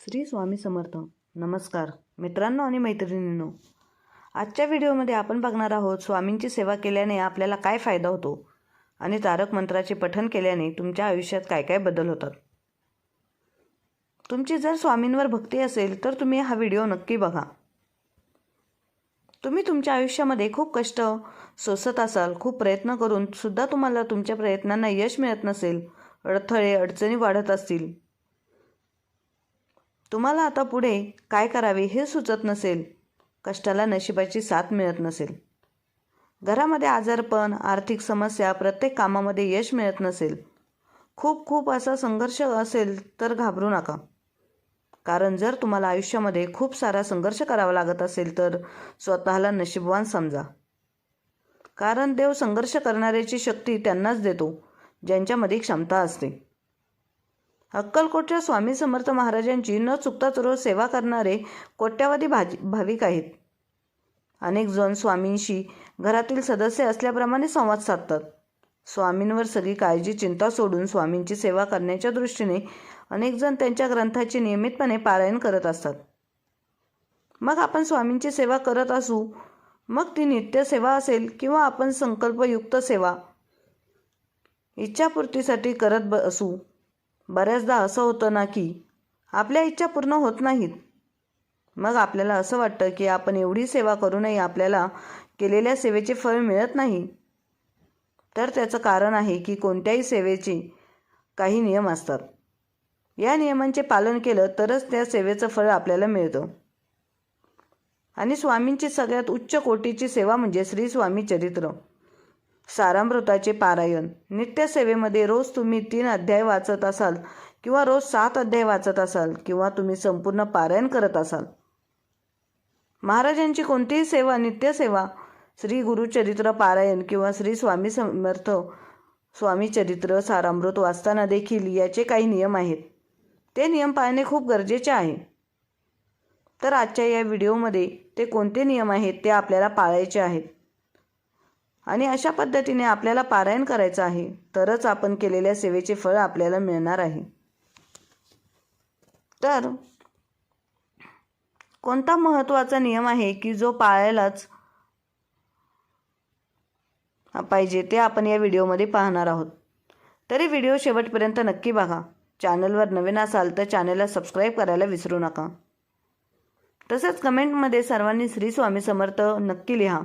श्री स्वामी समर्थ. नमस्कार मित्रांनो आणि मैत्रिणींनो, आजच्या व्हिडिओमध्ये आपण बघणार आहोत स्वामींची सेवा केल्याने आपल्याला काय फायदा होतो आणि तारक मंत्राचे पठण केल्याने तुमच्या आयुष्यात काय काय बदल होतात. तुमची जर स्वामींवर भक्ती असेल तर तुम्ही हा व्हिडिओ नक्की बघा. तुम्ही तुमच्या आयुष्यामध्ये खूप कष्ट सोसत असाल, खूप प्रयत्न करून सुद्धा तुम्हाला तुमच्या प्रयत्नांना यश मिळत नसेल, अडथळे अडचणी वाढत असतील, तुम्हाला आता पुढे काय करावे हे सुचत नसेल, कष्टाला नशिबाची साथ मिळत नसेल, घरामध्ये आजारपण, आर्थिक समस्या, प्रत्येक कामामध्ये यश मिळत नसेल, खूप असा संघर्ष असेल तर घाबरू नका. कारण जर तुम्हाला आयुष्यामध्ये खूप सारा संघर्ष करावा लागत असेल तर स्वतःला नशीबवान समजा. कारण देव संघर्ष करणाऱ्याची शक्ती त्यांनाच देतो ज्यांच्यामध्ये क्षमता असते. अक्कलकोटच्या स्वामी समर्थ महाराजांची न चुकताच रोज सेवा करणारे कोट्यावधी भाविक आहेत. अनेक जण स्वामींशी घरातील सदस्य असल्याप्रमाणे संवाद साधतात. स्वामींवर सगळी काळजी चिंता सोडून स्वामींची सेवा करण्याच्या दृष्टीने अनेक जण त्यांच्या ग्रंथाचे नियमितपणे पारायण करत असतात. मग आपण स्वामींची सेवा करत असू, मग ती नित्य सेवा असेल किंवा आपण संकल्पयुक्त सेवा इच्छापूर्तीसाठी करत असू, बऱ्याचदा असं होतं ना की आपल्या इच्छा पूर्ण होत नाहीत. मग आपल्याला असं वाटतं की आपण एवढी सेवा करूनही आपल्याला केलेल्या सेवेचे फळ मिळत नाही. तर त्याचं कारण आहे की कोणत्याही सेवेचे काही नियम असतात. या नियमांचे पालन केलं तरच त्या सेवेचं फळ आपल्याला मिळतं. आणि स्वामींची सगळ्यात उच्च कोटीची सेवा म्हणजे श्री स्वामी चरित्र सारामृताचे पारायण. नित्य सेवेमध्ये रोज तुम्ही 3 अध्याय वाचत असाल किंवा रोज 7 अध्याय वाचत असाल किंवा तुम्ही संपूर्ण पारायण करत असाल. महाराजांची कोणतीही सेवा, नित्य सेवा, श्री गुरुचरित्र पारायण किंवा श्री स्वामी समर्थ स्वामी चरित्र सारामृत वाचताना देखील याचे काही नियम आहेत. ते नियम पाळणे खूप गरजेचे आहे. तर आजच्या या व्हिडिओमध्ये ते कोणते नियम आहेत ते आपल्याला पाळायचे आहेत आणि अशा पद्धतीने आपल्याला पारायण करायचं आहे, तरच आपण केलेल्या सेवेचे फळ आपल्याला मिळणार आहे. तर कोणता महत्त्वाचा नियम आहे की जो पाळायलाच पाहिजे ते आपण या व्हिडिओमध्ये पाहणार आहोत. तरी व्हिडिओ शेवटपर्यंत नक्की बघा. चॅनलवर नवीन असाल तर चॅनलला सबस्क्राईब करायला विसरू नका. तसेच कमेंटमध्ये सर्वांनी श्री स्वामी समर्थ नक्की लिहा.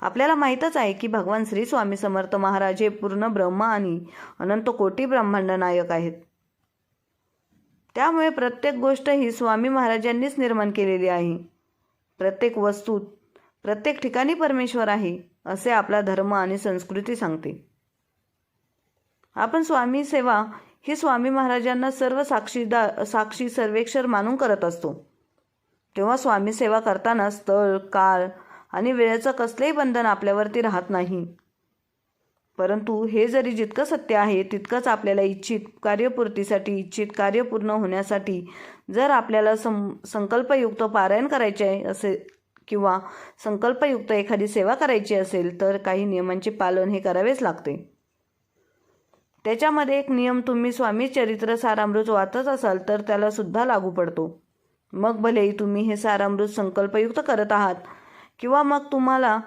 आपल्याला माहीतच आहे की भगवान श्री स्वामी समर्थ महाराज हे पूर्ण ब्रह्म आणि अनंत कोटी ब्रह्मांड नायक आहेत. त्यामुळे प्रत्येक गोष्ट ही स्वामी महाराजांनीच निर्माण केलेली आहे. प्रत्येक वस्तूत, प्रत्येक ठिकाणी परमेश्वर आहे असे आपला धर्म आणि संस्कृती सांगते. आपण स्वामी सेवा ही स्वामी महाराजांना सर्व साक्षी सर्वेक्षर मानून करत असतो. तेव्हा स्वामी सेवा करताना स्थळ, काळ आणि वेळेचं कसलेही बंधन आपल्यावरती राहत नाही. परंतु हे जरी जितकं सत्य आहे तितकंच आपल्याला इच्छित कार्यपूर्तीसाठी, इच्छित कार्य पूर्ण होण्यासाठी जर आपल्याला संकल्पयुक्त पारायण करायचे असेल किंवा संकल्पयुक्त एखादी सेवा करायची असेल तर काही नियमांचे पालन हे करावेच लागते. त्याच्यामध्ये एक नियम तुम्ही स्वामी चरित्र सारामृत वाचत असाल तर त्याला सुद्धा लागू पडतो. मग भलेही तुम्ही हे सारामृत संकल्पयुक्त करत आहात किंवा मग तुम्हाला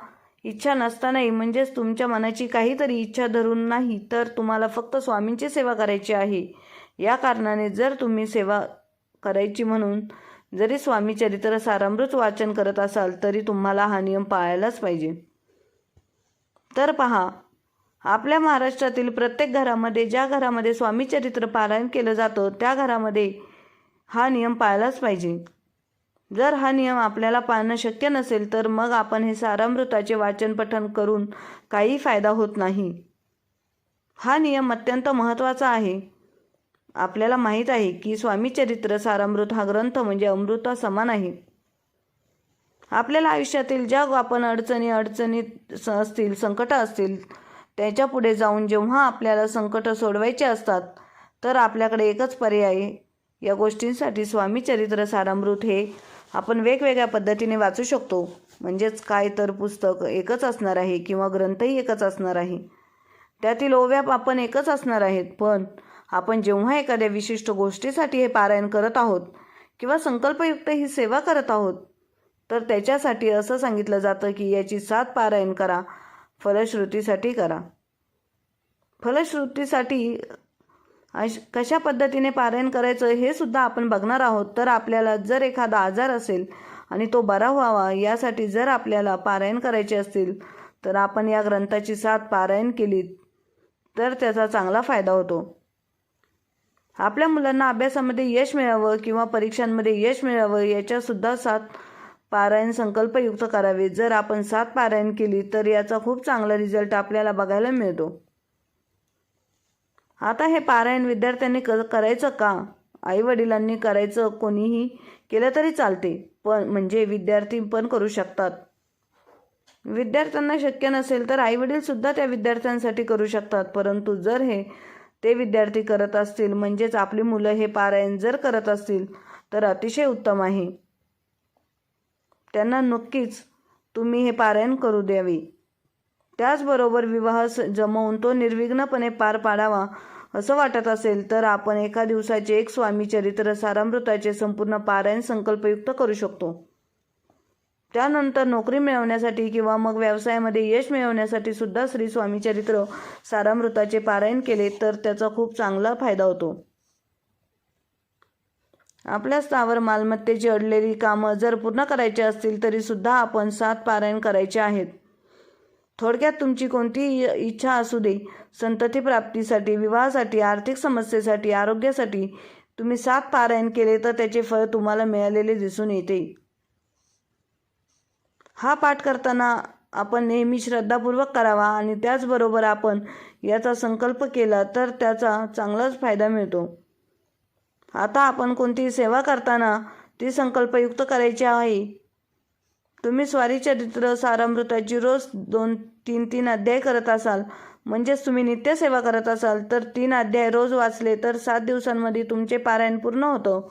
इच्छा नसतानाही, म्हणजेच तुमच्या मनाची काहीतरी इच्छा धरून नाही तर तुम्हाला फक्त स्वामींची सेवा करायची आहे, या कारणाने जर तुम्ही सेवा करायची म्हणून जरी स्वामी चरित्र सारामृत वाचन करत असाल तरी तुम्हाला हा नियम पाळायलाच पाहिजे. तर पहा, आपल्या महाराष्ट्रातील प्रत्येक घरामध्ये, ज्या घरामध्ये स्वामी चरित्र पारायण केलं जातं त्या घरामध्ये हा नियम पाळलाच पाहिजे. जर हा नियम आपल्याला पाळणं शक्य नसेल तर मग आपण हे सारामृताचे वाचन पठण करून काही फायदा होत नाही. हा नियम अत्यंत महत्त्वाचा आहे. आपल्याला माहीत आहे की स्वामी चरित्र सारामृत हा ग्रंथ म्हणजे अमृता समान आहे. आपल्याला आयुष्यातील ज्या आपण अडचणीत असतील, संकट असतील, त्याच्या पुढे जाऊन जेव्हा आपल्याला संकट सोडवायचे असतात तर आपल्याकडे एकच पर्याय, या गोष्टींसाठी स्वामी चरित्र सारामृत हे आपण वेगवेगळ्या पद्धतीने वाचू शकतो. म्हणजेच काय तर पुस्तक एकच असणार आहे किंवा ग्रंथही एकच असणार आहे, त्यातील ओव्या आपण एकच असणार आहेत. पण आपण जेव्हा एखाद्या विशिष्ट गोष्टीसाठी हे पारायण करत आहोत किंवा संकल्पयुक्त ही सेवा करत आहोत तर त्याच्यासाठी असं सांगितलं जातं की याची 7 पारायण करा, फलश्रुतीसाठी करा. फलश्रुतीसाठी कशा पद्धतीने पारायण करायचं हे सुद्धा आपण बघणार आहोत. तर आपल्याला जर एखादा आजार असेल आणि तो बरा व्हावा यासाठी जर आपल्याला पारायण करायचे असतील तर आपण या ग्रंथाची 7 पारायण केली तर त्याचा चांगला फायदा होतो. आपल्या मुलांना अभ्यासामध्ये यश मिळावं किंवा परीक्षांमध्ये यश मिळावं याच्यासुद्धा 7 पारायण संकल्पयुक्त करावे. जर आपण 7 पारायण केली तर याचा खूप चांगला रिझल्ट आपल्याला बघायला मिळतो. आता हे पारायण विद्यार्थ्यांनी करायचं का? आईवडिलांनी करायचं, कोणीही केलं तरी चालते, पण म्हणजे विद्यार्थी पण करू शकतात. विद्यार्थ्यांना शक्य नसेल तर आईवडीलसुद्धा त्या विद्यार्थ्यांसाठी करू शकतात. परंतु जर ते विद्यार्थी करत असतील म्हणजेच आपली मुलं हे पारायण जर करत असतील तर अतिशय उत्तम आहे. त्यांना नक्कीच तुम्ही हे पारायण करू द्यावे. त्याचबरोबर विवाह जमवून तो निर्विघ्नपणे पार पाडावा असं वाटत असेल तर आपण एका दिवसाचे एक स्वामी चरित्र सारामृताचे संपूर्ण पारायण संकल्पयुक्त करू शकतो. त्यानंतर नोकरी मिळवण्यासाठी किंवा मग व्यवसायामध्ये यश मिळवण्यासाठी सुद्धा श्री स्वामी चरित्र सारामृताचे पारायण केले तर त्याचा खूप चांगला फायदा होतो. आपल्या स्थावर मालमत्तेची अडलेली कामं जर पूर्ण करायची असतील तरी सुद्धा आपण 7 पारायण करायचे आहेत. थोडक्यात तुमची कोणतीही इच्छा असू दे, संतती प्राप्तीसाठी, विवाहासाठी, आर्थिक समस्येसाठी, आरोग्यासाठी तुम्ही 7 पारायण केले तर त्याचे फळ तुम्हाला मिळालेले दिसून येते. हा पाठ करताना आपण नेहमी श्रद्धापूर्वक करावा आणि त्याचबरोबर आपण याचा संकल्प केला तर त्याचा चांगलाच फायदा मिळतो. आता आपण कोणतीही सेवा करताना ती संकल्पयुक्त करायची आहे. तुम्ही स्वारी चरित्र सारामृताची रोज 2-3 अध्याय करत असाल म्हणजेच तुम्ही नित्यसेवा करत असाल तर 3 अध्याय रोज वाचले तर 7 दिवसांमध्ये तुमचे पारायण पूर्ण होतं.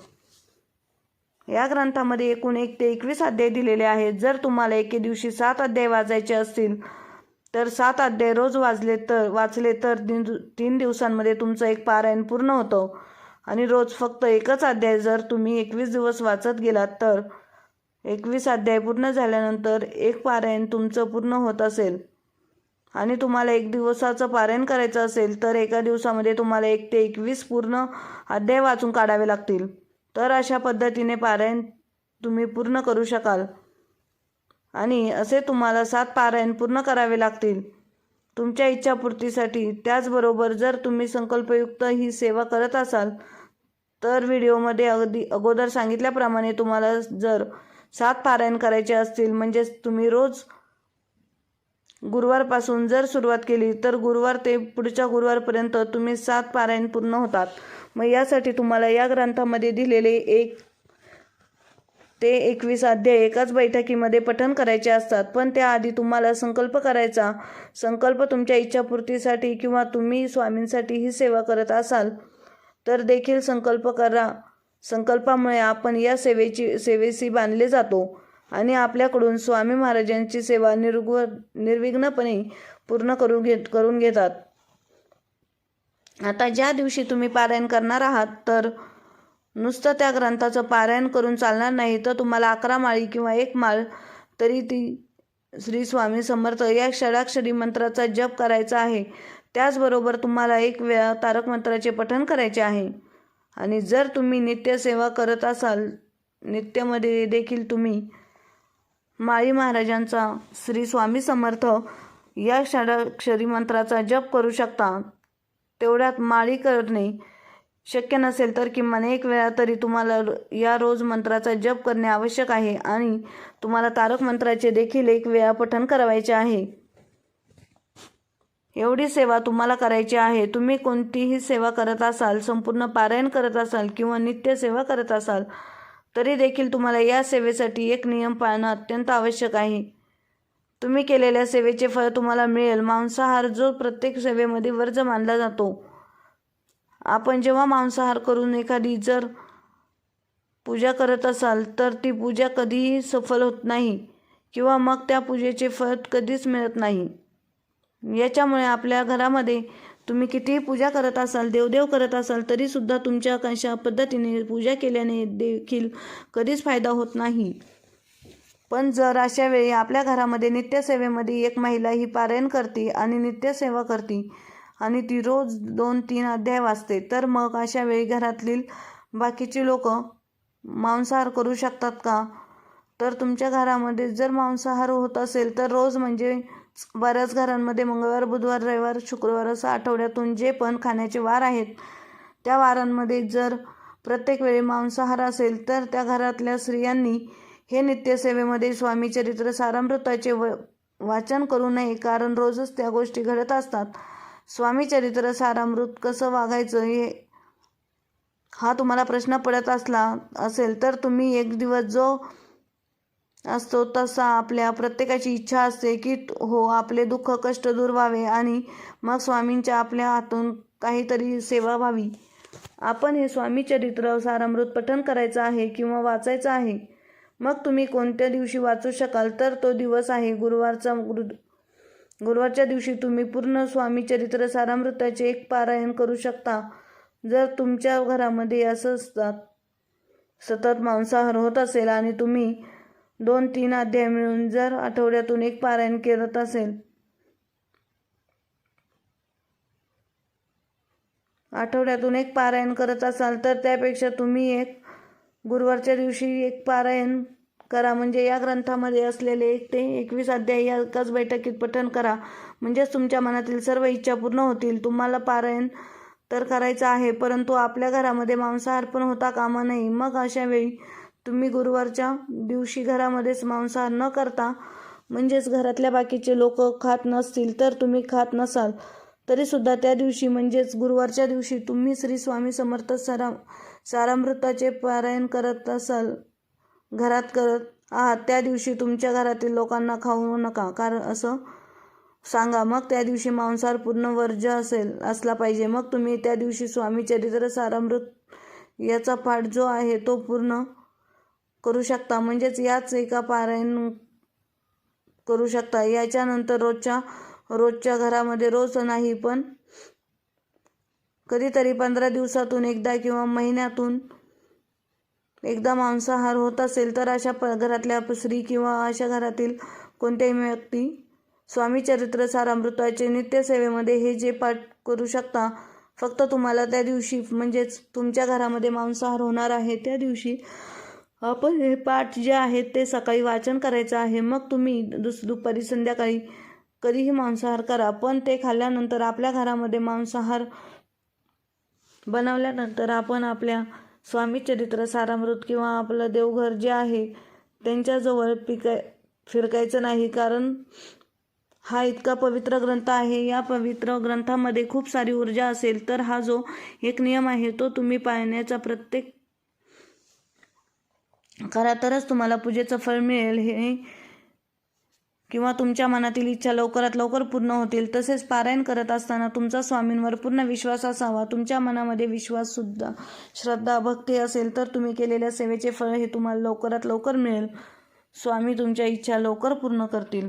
या ग्रंथामध्ये एकूण 1 ते 21 अध्याय दिलेले आहेत. जर तुम्हाला एके दिवशी 7 अध्याय वाचायचे असतील तर 7 अध्याय रोज वाचले तर 3 दिवसांमध्ये तुमचं एक पारायण पूर्ण होतं. आणि रोज फक्त एकच अध्याय जर तुम्ही 21 दिवस वाचत गेलात तर 21 अध्याय पूर्ण झाल्यानंतर एक पारायण तुमचं पूर्ण होत असेल. आणि तुम्हाला 1 दिवसाचं पारायण करायचं असेल तर एका दिवसामध्ये तुम्हाला 1 ते 21 पूर्ण अध्याय वाचून काढावे लागतील. तर अशा पद्धतीने पारायण तुम्ही पूर्ण करू शकाल. आणि असे तुम्हाला 7 पारायण पूर्ण करावे लागतील तुमच्या इच्छापूर्तीसाठी. त्याचबरोबर जर तुम्ही संकल्पयुक्त ही सेवा करत असाल तर व्हिडिओमध्ये अगोदर सांगितल्याप्रमाणे तुम्हाला जर 7 पारायण करायचे असतील म्हणजेच तुम्ही रोज गुरुवारपासून जर सुरुवात केली तर गुरुवार ते पुढच्या गुरुवारपर्यंत तुम्ही 7 पारायण पूर्ण होतात. मग यासाठी तुम्हाला या ग्रंथामध्ये दिलेले 1 ते 21 अध्याय एकाच बैठकीमध्ये पठण करायचे असतात. पण त्याआधी तुम्हाला संकल्प करायचा. संकल्प तुमच्या इच्छापूर्तीसाठी किंवा तुम्ही स्वामींसाठी ही सेवा करत असाल तर देखील संकल्प करा. संकल्पामुळे आपण या सेवेशी बांधले जातो आणि आपल्याकडून स्वामी महाराजांची सेवा निर्विघ्नपणे पूर्ण करून घेतात. आता ज्या दिवशी तुम्ही पारायण करणार आहात तर नुसतं त्या ग्रंथाचं पारायण करून चालणार नाही तर तुम्हाला 11 माळी किंवा 1 माळ तरी ती श्री स्वामी समर्थ या षडाक्षरी मंत्राचा जप करायचा आहे. त्याचबरोबर तुम्हाला 1 वेळा तारक मंत्राचे पठण करायचे आहे. आणि जर तुम्ही नित्यसेवा करत असाल नित्यमध्ये देखील तुम्ही माळी महाराजांचा श्री स्वामी समर्थ या षडाक्षरी मंत्राचा जप करू शकता. तेवढ्यात माळी करणे शक्य नसेल तर किमान 1 वेळा तरी तुम्हाला या रोज मंत्राचा जप करणे आवश्यक आहे. आणि तुम्हाला तारक मंत्राचे देखील 1 वेळा पठण करायचे आहे. एवढी सेवा तुम्हाला करायची आहे. तुम्ही कोणतीही सेवा करत असाल, संपूर्ण पारायण करत असाल किंवा नित्य सेवा करत असाल तरी देखील तुम्हाला या सेवेसाठी एक नियम पाळणं अत्यंत आवश्यक आहे. तुम्ही केलेल्या सेवेचे फळ तुम्हाला मिळेल. मांसाहार जो प्रत्येक सेवेमध्ये वर्ज मानला जातो. आपण जेव्हा मांसाहार करून एखादी जर पूजा करत असाल तर ती पूजा कधीही सफल होत नाही किंवा मग त्या पूजेचे फळ कधीच मिळत नाही. याच्यामुळे आपल्या घरामध्ये तुम्ही कितीही पूजा करत असाल, देवदेव करत असाल, तरीसुद्धा तुमच्या कशा पद्धतीने पूजा केल्याने देखील कधीच फायदा होत नाही. पण जर अशा वेळी आपल्या घरामध्ये नित्यसेवेमध्ये एक महिला ही पारायण करते आणि नित्यसेवा करते आणि ती रोज 2-3 अध्याय वाचते, तर मग अशा वेळी घरातील बाकीची लोक मांसाहार करू शकतात का? तर तुमच्या घरामध्ये जर मांसाहार होत असेल तर रोज म्हणजे बऱ्याच घरांमध्ये मंगळवार, बुधवार, रविवार, शुक्रवार असं आठवड्यातून जे पण खाण्याचे वार आहेत त्या वारांमध्ये जर प्रत्येक वेळी मांसाहार असेल तर त्या घरातल्या स्त्रियांनी हे नित्यसेवेमध्ये स्वामी चरित्र सारामृताचे वाचन करू नये, कारण रोजच त्या गोष्टी घडत असतात. स्वामी चरित्र सारामृत कसं वागायचं हा तुम्हाला प्रश्न पडत असेल तर तुम्ही एक दिवस जो असतो तसा आपल्या प्रत्येकाची इच्छा असते की हो आपले दुःख कष्ट दूर व्हावे आणि मग स्वामींच्या आपल्या हातून काहीतरी सेवा व्हावी. आपण हे स्वामी चरित्र सारामृत पठण करायचं आहे किंवा वाचायचं आहे. मग तुम्ही कोणत्या दिवशी वाचू शकाल तर तो दिवस आहे गुरुवारच्या दिवशी तुम्ही पूर्ण स्वामी चरित्र सारामृताचे एक पारायण करू शकता. जर तुमच्या घरामध्ये असं सतत मांसाहार होत असेल आणि तुम्ही 2-3 अध्याय मिळून जर आठवड्यातून एक पारायण करत असेल, आठवड्यातून एक पारायण करत असाल तर त्यापेक्षा तुम्ही एक गुरुवारच्या दिवशी एक पारायण करा. म्हणजे या ग्रंथामध्ये असलेले 1 ते 21 अध्याय या एकाच बैठकीत पठण करा. म्हणजेच तुमच्या मनातील सर्व इच्छा पूर्ण होतील. तुम्हाला पारायण तर करायचं आहे, परंतु आपल्या घरामध्ये मांसाहार पण होता कामा नये. मग अशा वेळी तुम्ही गुरुवारच्या दिवशी घरामध्येच मांसाहार न करता, म्हणजेच घरातल्या बाकीचे लोक खात नसतील तर तुम्ही खात नसाल तरीसुद्धा त्या दिवशी म्हणजेच गुरुवारच्या दिवशी तुम्ही श्री स्वामी समर्थ सारामृताचे पारायण करत असाल, घरात करत आहात, त्या दिवशी तुमच्या घरातील लोकांना खाऊ नका कारण असं सांगा. मग त्या दिवशी मांसाहार पूर्ण वर्ज्य असला पाहिजे. मग तुम्ही त्या दिवशी स्वामी चरित्र सारामृत याचा पाठ जो आहे तो पूर्ण करू शकता. म्हणजेच याच एका पारायण करू शकता. याच्यानंतर रोजच्या घरामध्ये रोज नाही पण कधीतरी 15 दिवसातून एकदा किंवा महिन्यातून एकदा मांसाहार होत असेल तर अशा घरातल्या स्त्री किंवा अशा घरातील कोणत्याही व्यक्ती स्वामी चरित्र सारामृताचे नित्यसेवेमध्ये हे जे पाठ करू शकता. फक्त तुम्हाला त्या दिवशी म्हणजेच तुमच्या घरामध्ये मांसाहार होणार आहे त्या दिवशी आपण हे पाठ जे आहेत ते सकाळी वाचन करायचं आहे. मग तुम्ही दुपारी संध्याकाळी कधीही मांसाहार करा, पण ते खाल्ल्यानंतर आपल्या घरामध्ये मांसाहार बनवल्यानंतर आपण आपल्या स्वामी चरित्र सारामृत किंवा आपलं देवघर जे आहे त्यांच्याजवळ फिरकायचं नाही, कारण हा इतका पवित्र ग्रंथ आहे. या पवित्र ग्रंथामध्ये खूप सारी ऊर्जा असेल तर हा जो एक नियम आहे तो तुम्ही पाळण्याचा प्रत्येक करा, तरच तुम्हाला पूजेचं फळ मिळेल हे किंवा तुमच्या मनातील इच्छा लवकरात लवकर पूर्ण होतील. तसेच पारायण करत असताना तुमचा स्वामींवर पूर्ण विश्वास असावा. तुमच्या मनामध्ये विश्वास सुद्धा श्रद्धा भक्ती असेल तर तुम्ही केलेल्या सेवेचे फळ हे तुम्हाला लवकरात लवकर मिळेल. स्वामी तुमच्या इच्छा लवकर पूर्ण करतील.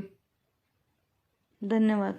धन्यवाद.